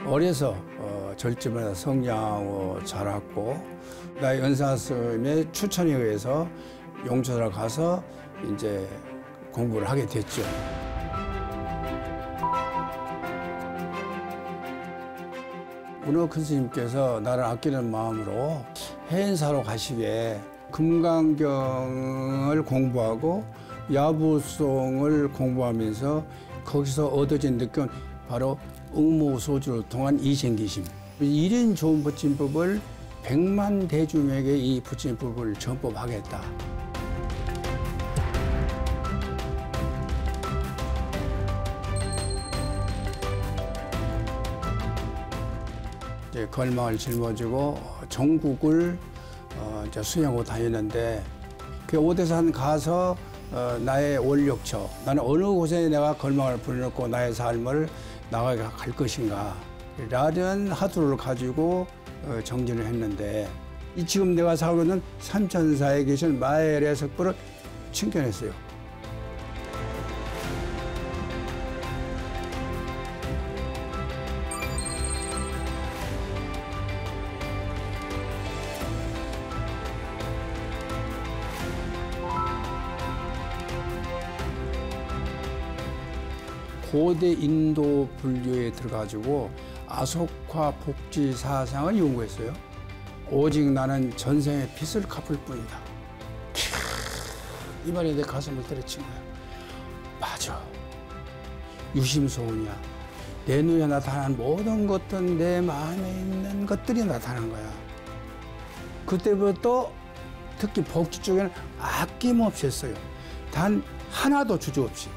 어려서 절집에서 성장하고 자랐고 나의 은사 스님의 추천에 의해서 용천을 가서 이제 공부를 하게 됐죠. 문어 큰 스님께서 나를 아끼는 마음으로 해인사로 가시게 금강경을 공부하고 야부송을 공부하면서 거기서 얻어진 느낌 바로 응모소주를 통한 이생기심. 이런 좋은 부침법을 100만 대중에게 이 부침법을 전법하겠다. 이제 걸망을 짊어지고 전국을 이제 수행하고 다니는데 그 오대산 가서 나의 원력처, 나는 어느 곳에 내가 걸망을 불러놓고 나의 삶을 나가게 갈 것인가 라는 화두를 가지고 정진을 했는데 지금 내가 살고 있는 삼천사에 계신 마엘의 석불을 칭견했어요. 고대 인도 불교에 들어가지고 아속화 복지 사상을 연구했어요. 오직 나는 전생의 빚을 갚을 뿐이다. 이 말에 내 가슴을 때려친 거야. 맞아. 유심소원이야. 내 눈에 나타난 모든 것들은 내 마음에 있는 것들이 나타난 거야. 그때부터 특히 복지 쪽에는 아낌없이 했어요. 단 하나도 주저없이.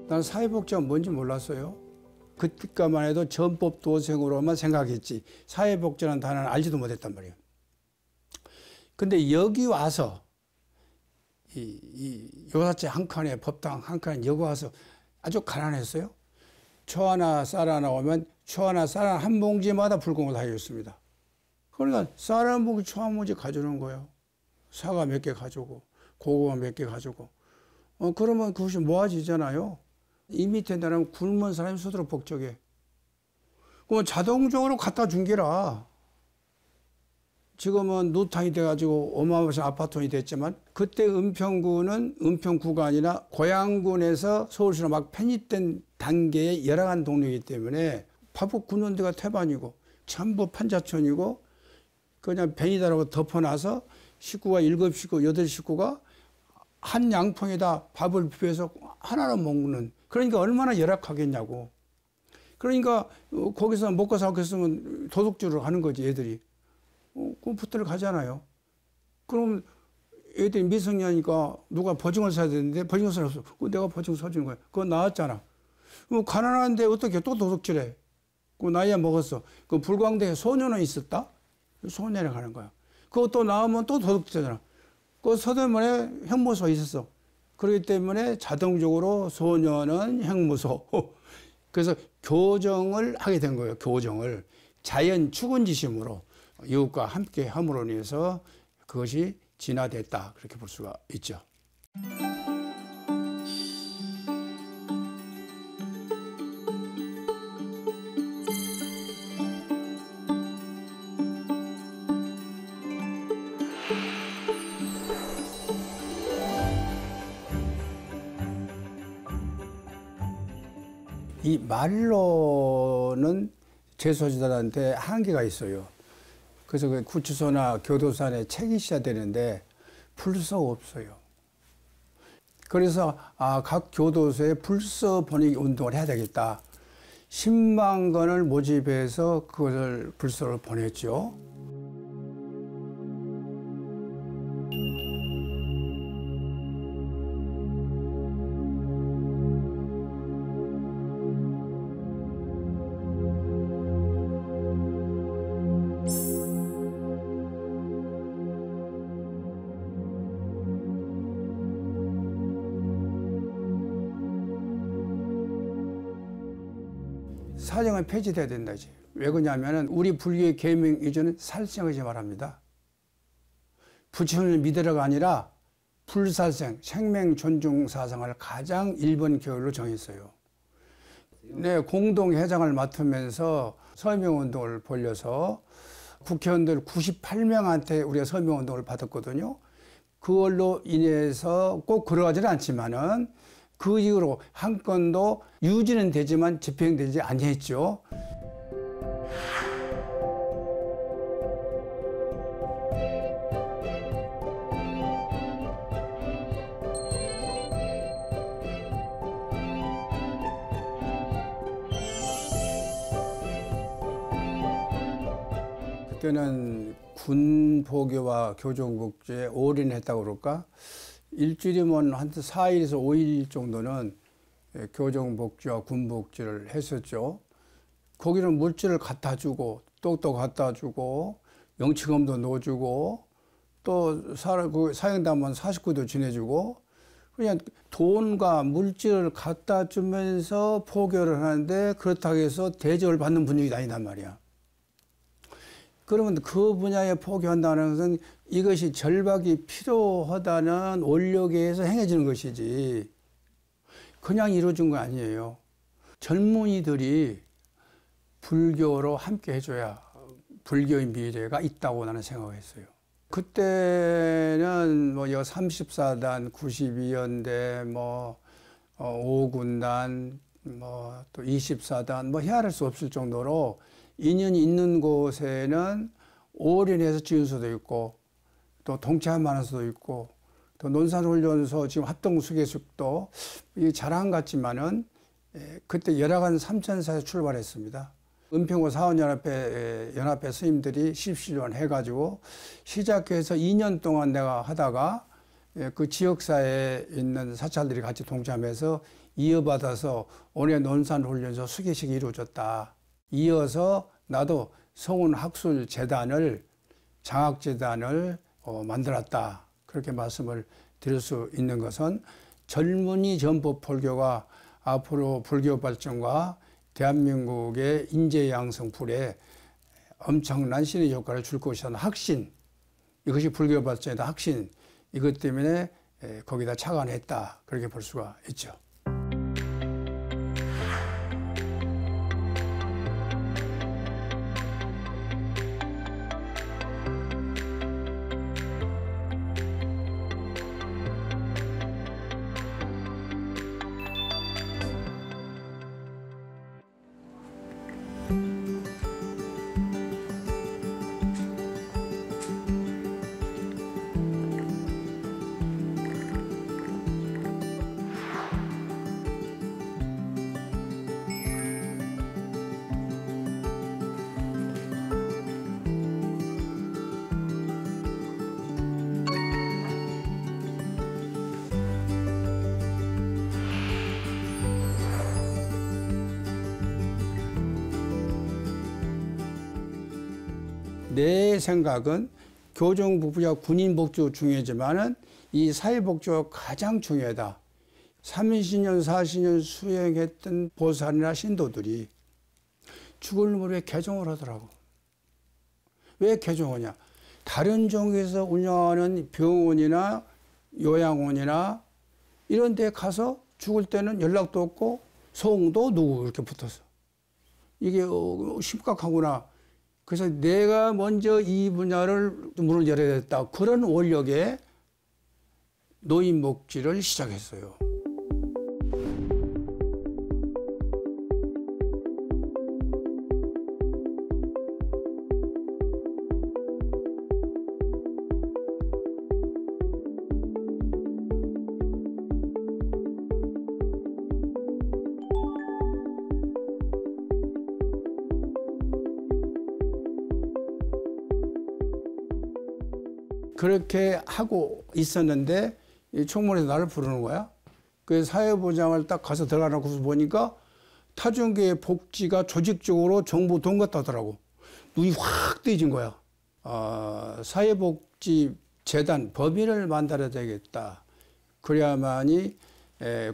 난 사회복지가 뭔지 몰랐어요. 그때까만 해도 전법도생으로만 생각했지 사회복지라는 단어는 알지도 못했단 말이에요. 근데 여기 와서 이 요사체 한 칸에 법당 한 칸에 여기 와서 아주 가난했어요. 초 하나 쌀 하나 오면 초 하나 쌀 하나 한 봉지마다 불공을 다 해줬습니다. 그러니까 쌀 한 봉지 초 한 봉지 가져오는 거예요. 사과 몇 개 가져오고 고구마 몇 개 가져오고 그러면 그것이 모아지잖아요. 이 밑에 나라면 굶은 사람이 스스로 복적해. 그럼 자동적으로 갖다 준 게라. 지금은 누탕이 돼가지고 어마어마한 아파트이 됐지만 그때 은평구가 아니라 고양군에서 서울시로 막 편입된 단계의 열악한 동네이기 때문에 파북 굶는 데가 태반이고 전부 판자촌이고 그냥 벤이다라고 덮어놔서 식구가 7식구, 8식구가 한 양평에다 밥을 비벼서 하나로 먹는 그러니까 얼마나 열악하겠냐고. 그러니까 거기서 먹고 살고 있으면 도둑질을 하는 거지 애들이. 그럼 붙들어 가잖아요. 그럼 애들이 미성년이니까 누가 보증을 사야 되는데 보증을 사야 없어. 내가 보증 서주는 거야. 그거 나왔잖아. 가난한데 어떻게 또 도둑질해. 그 나이야 먹었어. 그 불광대에 소년은 있었다? 소년에 가는 거야. 그것도 나오면 또 도둑질하잖아. 그 서대문에 형무소가 있었어. 그렇기 때문에 자동적으로 소년은 형무소. 그래서 교정을 하게 된 거예요. 교정을. 자연 축은지심으로 이웃과 함께 함으로 인해서 그것이 진화됐다. 그렇게 볼 수가 있죠. 이 말로는 재소지자들한테 한계가 있어요. 그래서 그 구치소나 교도소 안에 책이 있어야 되는데 풀 수가 없어요. 그래서 각 교도소에 불서 번역 운동을 해야 되겠다. 10만 건을 모집해서 그것을 불서로 보냈죠. 사정은 폐지돼야 된다지. 왜 그러냐면은 우리 불교의 계명 이전은 살생하지 말합니다. 부처님을 믿으라가 아니라 불살생, 생명 존중 사상을 가장 1번 계율로 정했어요. 네, 공동회장을 맡으면서 서명운동을 벌려서 국회의원들 98명한테 우리가 서명운동을 받았거든요. 그걸로 인해서 꼭 그러하지는 않지만은 그 이후로 한 건도 유지는 되지만 집행되지 아니했죠. 그때는 군 복위와 교정복지에 올인했다고 그럴까? 일주일이면 한 4일에서 5일 정도는 교정복지와 군복지를 했었죠. 거기는 물질을 갖다 주고 떡도 갖다 주고 명치금도 넣어주고 또 사형당하면 사식구도 지내주고 그냥 돈과 물질을 갖다 주면서 포교를 하는데 그렇다고 해서 대접을 받는 분위기가 아니단 말이야. 그러면 그 분야에 포교한다는 것은 이것이 절박이 필요하다는 원력에서 행해지는 것이지 그냥 이루어진 거 아니에요. 젊은이들이 불교로 함께 해줘야 불교의 미래가 있다고 나는 생각했어요. 그때는 뭐 34단, 92연대, 5군단, 또 24단, 헤아릴 수 없을 정도로 인연이 있는 곳에는 올인해서 지은 수도 있고 또 동참하는 수도 있고 또 논산훈련소 지금 합동수계숙도 이 자랑 같지만은 그때 열악한 3천사에서 출발했습니다. 은평구 사원연합회 스님들이 십시련 해가지고 시작해서 2년 동안 내가 하다가 그 지역사회에 있는 사찰들이 같이 동참해서 이어받아서 올해 논산훈련소 수계식이 이루어졌다. 이어서 나도 성운학술재단을 장학재단을 만들었다. 그렇게 말씀을 드릴 수 있는 것은 젊은이 전법 불교가 앞으로 불교 발전과 대한민국의 인재 양성 불에 엄청난 신의 효과를 줄 것이라는 확신, 이것이 불교 발전의 확신, 이것 때문에 거기다 착안했다. 그렇게 볼 수가 있죠. 내 생각은 교정복지와 군인복지도 중요하지만은 이 사회복지가 가장 중요하다. 30년, 40년 수행했던 보살이나 신도들이 죽을 무렵에 개종을 하더라고. 왜 개종하냐? 다른 종에서 운영하는 병원이나 요양원이나 이런 데 가서 죽을 때는 연락도 없고 소음도 누구 이렇게 붙었어. 이게 심각하구나. 그래서 내가 먼저 이 분야를 문을 열어야 됐다. 그런 원력에 노인복지를 시작했어요. 그렇게 하고 있었는데 이 총무에서 나를 부르는 거야. 그 사회보장을 딱 가서 들어가놓고서 보니까 타종계 복지가 조직적으로 정부 돈 같다 하더라고. 눈이 확 뜨이진 거야. 사회복지재단 법인을 만들어야 되겠다. 그래야만이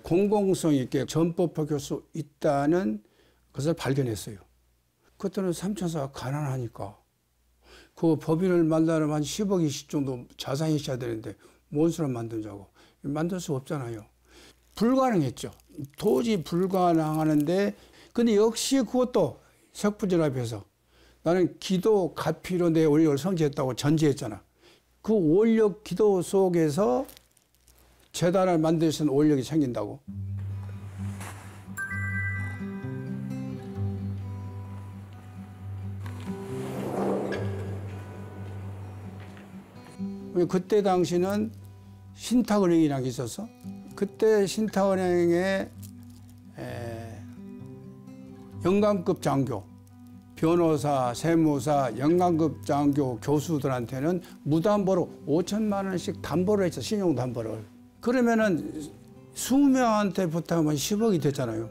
공공성 있게 전법화할 수 있다는 것을 발견했어요. 그때는 삼천사가 가난하니까 그 법인을 만들면 한 10억, 20 정도 자산이 있어야 되는데 뭔 수를 만들자고. 만들 수 없잖아요. 불가능했죠. 도저히 불가능하는데 근데 역시 그것도 석부전합에서 나는 기도 가피로 내 원력을 성취했다고 전제했잖아. 그 원력 기도 속에서 재단을 만들 수 있는 원력이 생긴다고. 그때 당시는 신탁은행이라는 게 있었어. 그때 신탁은행에 영감급 장교, 변호사, 세무사, 영감급 장교 교수들한테는 무담보로 5천만 원씩 담보를 했어. 신용담보를. 그러면은 20명한테 부탁하면 10억이 됐잖아요.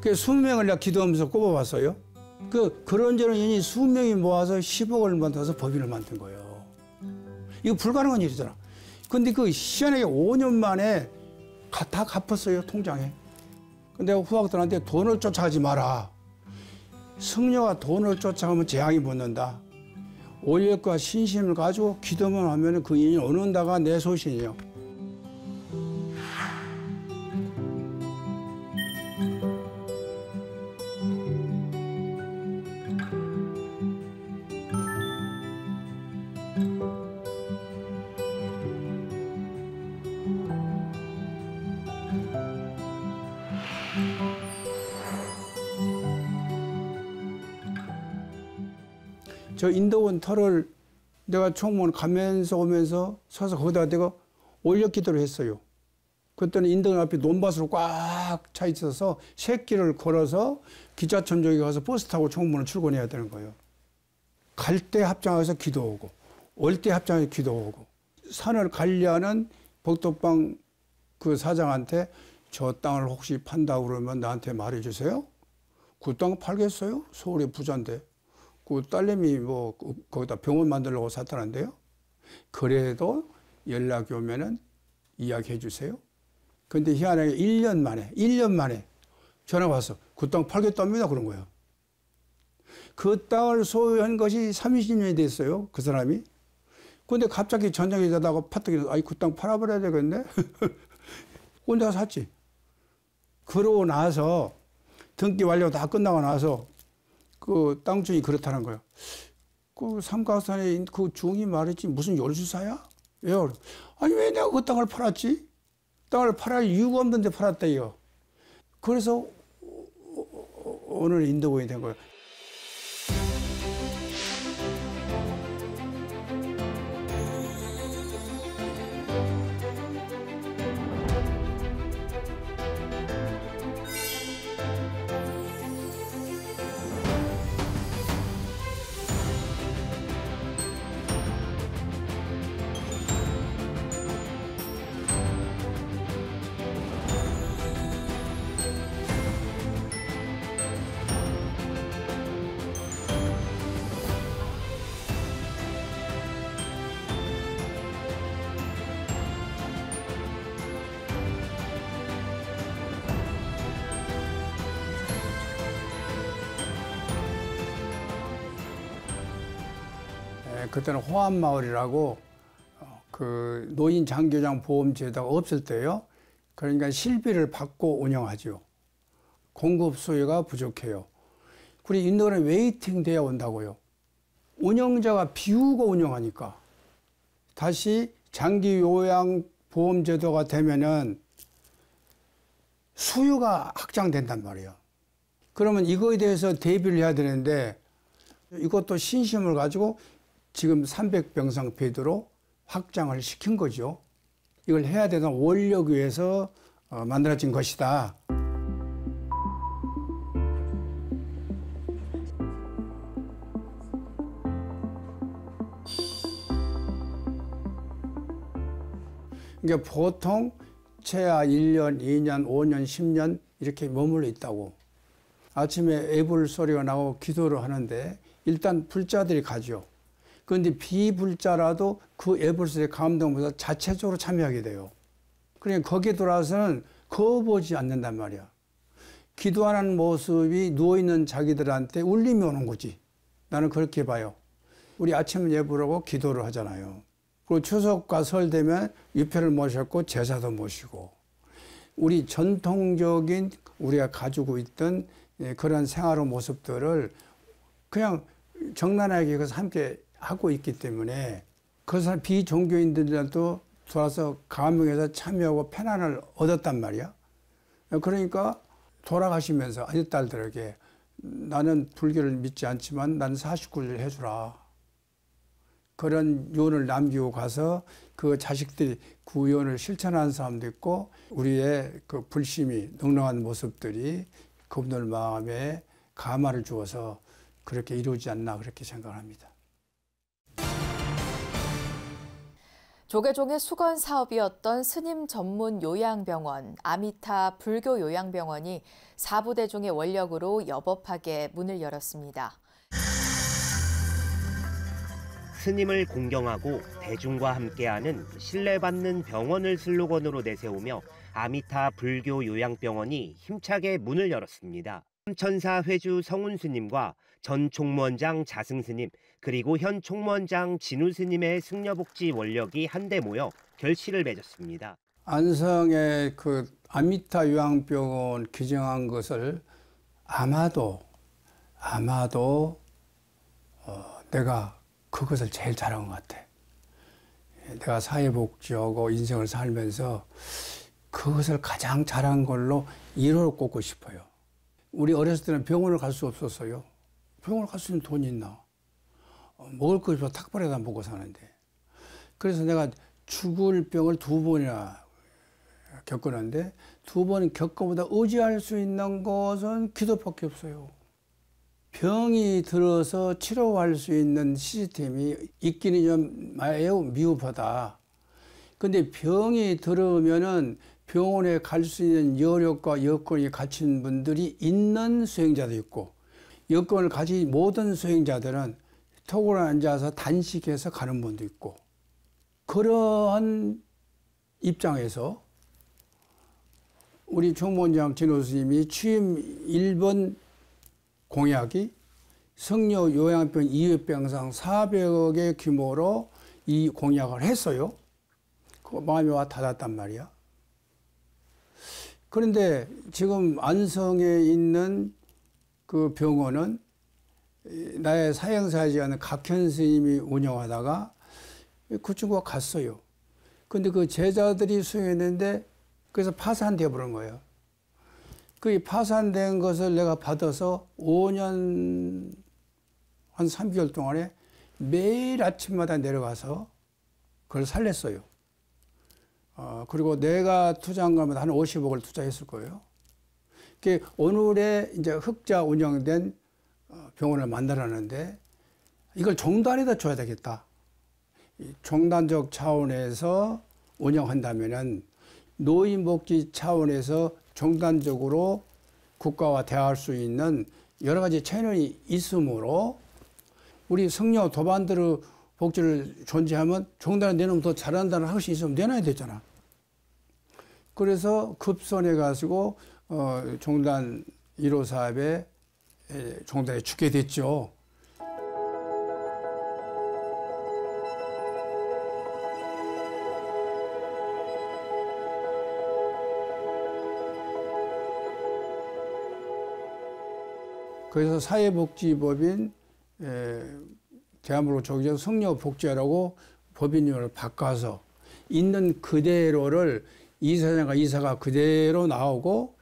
그 20명을 내가 기도하면서 꼽아봤어요. 그런저런 인이 20명이 모아서 10억을 만들어서 법인을 만든 거예요. 이거 불가능한 일이잖아. 근데 그 희한하게 5년 만에 다 갚았어요, 통장에. 근데 내가 후학들한테 돈을 쫓아가지 마라. 승려가 돈을 쫓아가면 재앙이 붙는다. 원력과 신심을 가지고 기도만 하면 그 인이 오는다가 내 소신이에요. 저 인도원 터를 내가 총무원 가면서 오면서 서서 거기다가 내가 원력 기도를 했어요. 그때는 인도원 앞에 논밭으로 꽉 차 있어서 새길을 걸어서 기차천적에 가서 버스 타고 총무원을 출근해야 되는 거예요. 갈 때 합장해서 기도하고 올 때 합장해서 기도하고 산을 관리하는 복덕방 그 사장한테 저 땅을 혹시 판다고 그러면 나한테 말해주세요. 그 땅 팔겠어요? 서울의 부자인데. 그 딸내미 뭐 거기다 병원 만들려고 샀다는데요. 그래도 연락이 오면은 이야기해 주세요. 근데 희한하게 1년 만에 전화가 와서 그 땅 팔겠답니다. 그런 거예요. 그 땅을 소유한 것이 30년이 됐어요. 그 사람이. 근데 갑자기 전쟁이 되다가 파떡이 아이 그 땅 팔아버려야 되겠네. 혼자 샀지. 그러고 나서 등기 완료 다 끝나고 나서 그 땅주인이 그렇다는 거예요. 그 삼각산에 그 중이 말했지 무슨 열수사야? 왜요? 아니 왜 내가 그 땅을 팔았지? 땅을 팔할 이유가 없는데 팔았대요. 그래서 오늘 인도공이 된 거예요. 그때는 호암마을이라고 그 노인 장교장 보험 제도가 없을 때요. 그러니까 실비를 받고 운영하죠. 공급 수요가 부족해요. 그리고 인도는 웨이팅 돼야 온다고요. 운영자가 비우고 운영하니까 다시 장기 요양 보험 제도가 되면은 수요가 확장된단 말이에요. 그러면 이거에 대해서 대비를 해야 되는데 이것도 신심을 가지고 지금 300병상 베드로 확장을 시킨 거죠. 이걸 해야 되는 원력 위해서 만들어진 것이다. 그러니까 보통 최하 1년, 2년, 5년, 10년 이렇게 머물러 있다고. 아침에 애불 소리가 나고 기도를 하는데 일단 불자들이 가죠. 그런데 비불자라도 그 애불 소리에 감동받아서 자체적으로 참여하게 돼요. 그러니까 거기에 들어와서는 거부하지 않는단 말이야. 기도하는 모습이 누워있는 자기들한테 울림이 오는 거지. 나는 그렇게 봐요. 우리 아침 예불하고 기도를 하잖아요. 그리고 추석과 설 되면 유표를 모셨고 제사도 모시고 우리 전통적인 우리가 가지고 있던 그런 생활의 모습들을 그냥 정난하게 그것을 함께 하고 있기 때문에 그것을 비종교인들도 돌아서 감명해서 참여하고 편안을 얻었단 말이야. 그러니까 돌아가시면서 아들 딸들에게 나는 불교를 믿지 않지만 난 49일 해주라. 그런 유언을 남기고 가서 그 자식들이 그 유언을 실천하는 사람도 있고 우리의 그 불심이 넉넉한 모습들이 그분들 마음에 감화를 주어서 그렇게 이루어지지 않나 그렇게 생각합니다. 조계종의 수건 사업이었던 스님 전문 요양병원 아미타 불교 요양병원이 사부대종의 원력으로 여법하게 문을 열었습니다. 스님을 공경하고 대중과 함께하는 신뢰받는 병원을 슬로건으로 내세우며 아미타 불교 요양병원이 힘차게 문을 열었습니다. 천사 회주 성운 스님과 전 총무원장 자승 스님 그리고 현 총무원장 진우 스님의 승려복지 원력이 한데 모여 결실을 맺었습니다. 안성의 그 아미타 요양병원 기증한 것을 아마도 내가 그것을 제일 잘한 것 같아. 내가 사회복지하고 인생을 살면서 그것을 가장 잘한 걸로 1호를 꼽고 싶어요. 우리 어렸을 때는 병원을 갈 수 없었어요. 병원을 갈 수 있는 돈이 있나? 먹을 거 없어 탁발에다 먹고 사는데. 그래서 내가 죽을 병을 2번이나 겪었는데 2번 겪어보다 의지할 수 있는 것은 기도밖에 없어요. 병이 들어서 치료할 수 있는 시스템이 있기는 좀 매우 미흡하다. 근데 병이 들어오면은 병원에 갈 수 있는 여력과 여건이 갖춘 분들이 있는 수행자도 있고 여건을 가진 모든 수행자들은 턱으로 앉아서 단식해서 가는 분도 있고 그러한 입장에서 우리 총무원장 진호 스님이 취임 1번 공약이 성녀 요양병 2회병상 400억의 규모로 이 공약을 했어요. 그 마음이 와 닿았단 말이야. 그런데 지금 안성에 있는 그 병원은 나의 사형사이지 않은 각현 스님이 운영하다가 그 친구가 갔어요. 근데 그 제자들이 수행했는데 그래서 파산되어 버린 거예요. 그 파산된 것을 내가 받아서 5년 한 3개월 동안에 매일 아침마다 내려가서 그걸 살렸어요. 그리고 내가 투자한 것마다 한 50억을 투자했을 거예요. 오늘의 이제 흑자 운영된 병원을 만들었는데 이걸 종단에다 줘야 되겠다. 종단적 차원에서 운영한다면은 노인복지 차원에서 종단적으로 국가와 대화할 수 있는 여러 가지 채널이 있으므로 우리 성녀 도반들의 복지를 존재하면 종단에 내놓으면 더 잘한다는 확신이 있으면 내놔야 되잖아. 그래서 급선해 가지고 종단 1호 사업에 종단에 주게 됐죠. 그래서 사회복지법인 대한민국 조계종 성녀복지회라고 법인명을 바꿔서 있는 그대로를 이사장과 이사가 그대로 나오고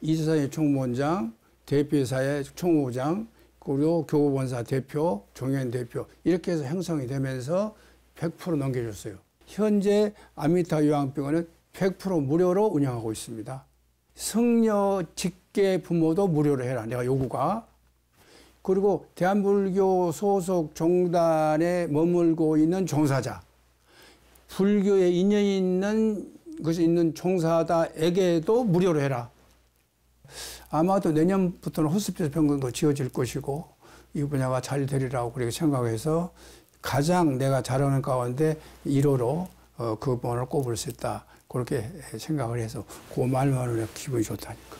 이사장의 총무원장, 대표이사의 총무부장, 그리고 교구본사 대표, 종현 대표 이렇게 해서 형성이 되면서 100% 넘겨줬어요. 현재 아미타 요양병원은 100% 무료로 운영하고 있습니다. 성녀 직계 부모도 무료로 해라. 내가 요구가. 그리고 대한불교 소속 종단에 머물고 있는 종사자, 불교에 인연이 있는 것이 있는 종사자에게도 무료로 해라. 아마도 내년부터는 호스피스 병원도 지어질 것이고 이 분야가 잘 되리라고 그렇게 생각해서 가장 내가 잘하는 가운데 1호로 그 번호를 꼽을 수 있다. 그렇게 생각을 해서 그 말만으로 기분이 좋다니까.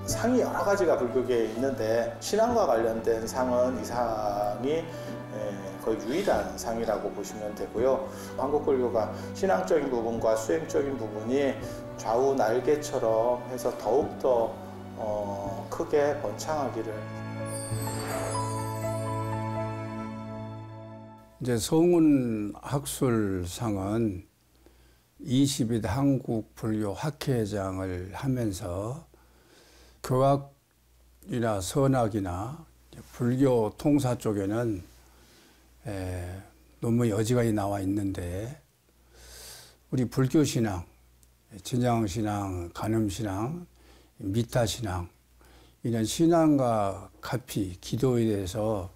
상이 여러 가지가 불교계에 있는데 신앙과 관련된 상은 이 상이 거의 유일한 상이라고 보시면 되고요. 한국 불교가 신앙적인 부분과 수행적인 부분이 좌우 날개처럼 해서 더욱더 크게 번창하기를. 이제 성운 학술상은 20일 한국 불교 학회장을 하면서 교학이나 선학이나 불교 통사 쪽에는 논문이 여지간히 나와 있는데 우리 불교신앙, 진양신앙, 간음신앙, 미타신앙 이런 신앙과 가피, 기도에 대해서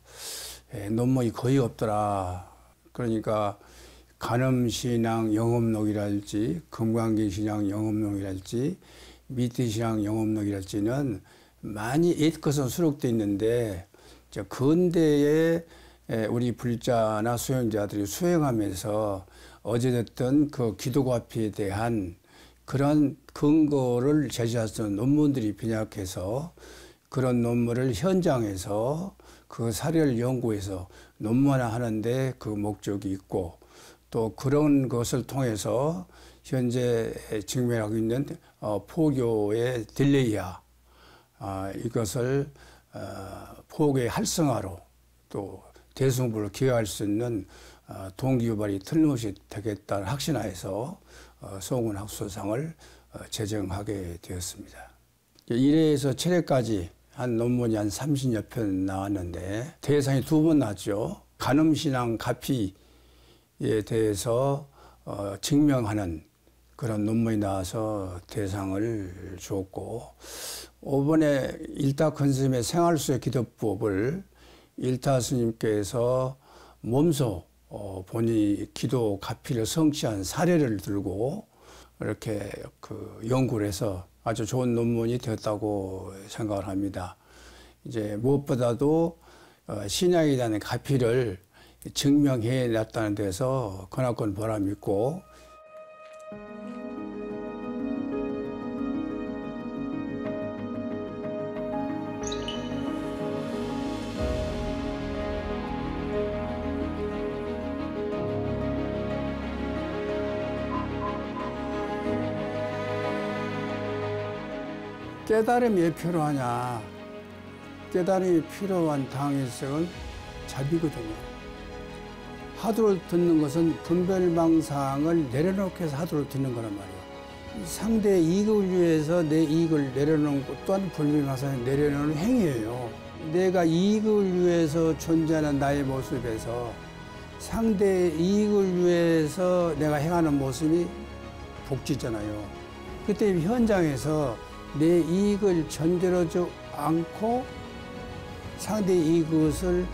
논문이 거의 없더라. 그러니까 간음신앙 영업록이랄지 금강기신앙 영업록이랄지 미타신앙 영업록이랄지는 많이 옛 것은 수록되어 있는데 근대에 우리 불자나 수행자들이 수행하면서 어제됐던 그 기도가피에 대한 그런 근거를 제시할 수 있는 논문들이 빈약해서 그런 논문을 현장에서 그 사례를 연구해서 논문화하는데 그 목적이 있고 또 그런 것을 통해서 현재 직면하고 있는 포교의 딜레이아 이것을 포교의 활성화로 또 대승부를 기여할 수 있는 동기유발이 틀림없이 되겠다는 확신하에서 성운 학술상을 제정하게 되었습니다. 1회에서 7회까지 한 논문이 한 30여 편 나왔는데 대상이 2번 나왔죠. 간음신앙 가피에 대해서 증명하는 그런 논문이 나와서 대상을 주었고 이번에 일타 큰스님의 생활수의 기도법을 일타 스님께서 몸소 본인이 기도 가피를 성취한 사례를 들고 이렇게 연구를 해서 아주 좋은 논문이 되었다고 생각을 합니다. 이제 무엇보다도 신약에 대한 가피를 증명해 놨다는 데서 그나큰 보람이 있고 깨달음이 왜 필요하냐. 깨달음이 필요한 당일성은 자비거든요. 화두를 듣는 것은 분별망상을 내려놓고 해서 화두를 듣는 거란 말이에요. 상대의 이익을 위해서 내 이익을 내려놓는 것 또한 분별망상을 내려놓는 행위예요. 내가 이익을 위해서 존재하는 나의 모습에서 상대의 이익을 위해서 내가 행하는 모습이 복지잖아요. 그때 현장에서 내 이익을 전제로지 않고 상대의 이것을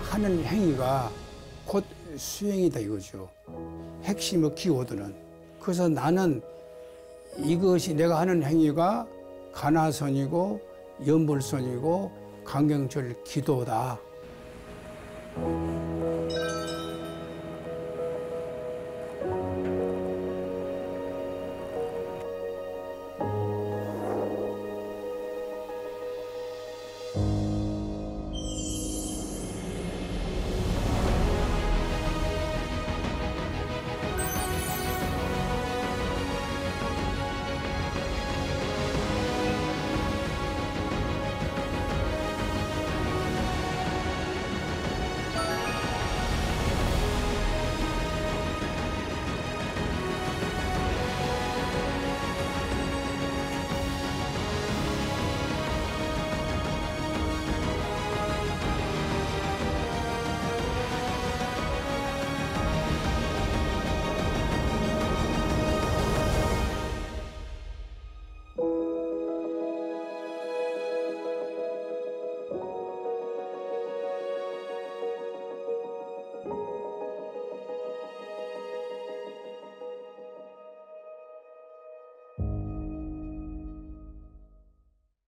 하는 행위가 곧 수행이다 이거죠. 핵심의 키워드는. 그래서 나는 이것이 내가 하는 행위가 가나선이고 연불선이고 강경절 기도다.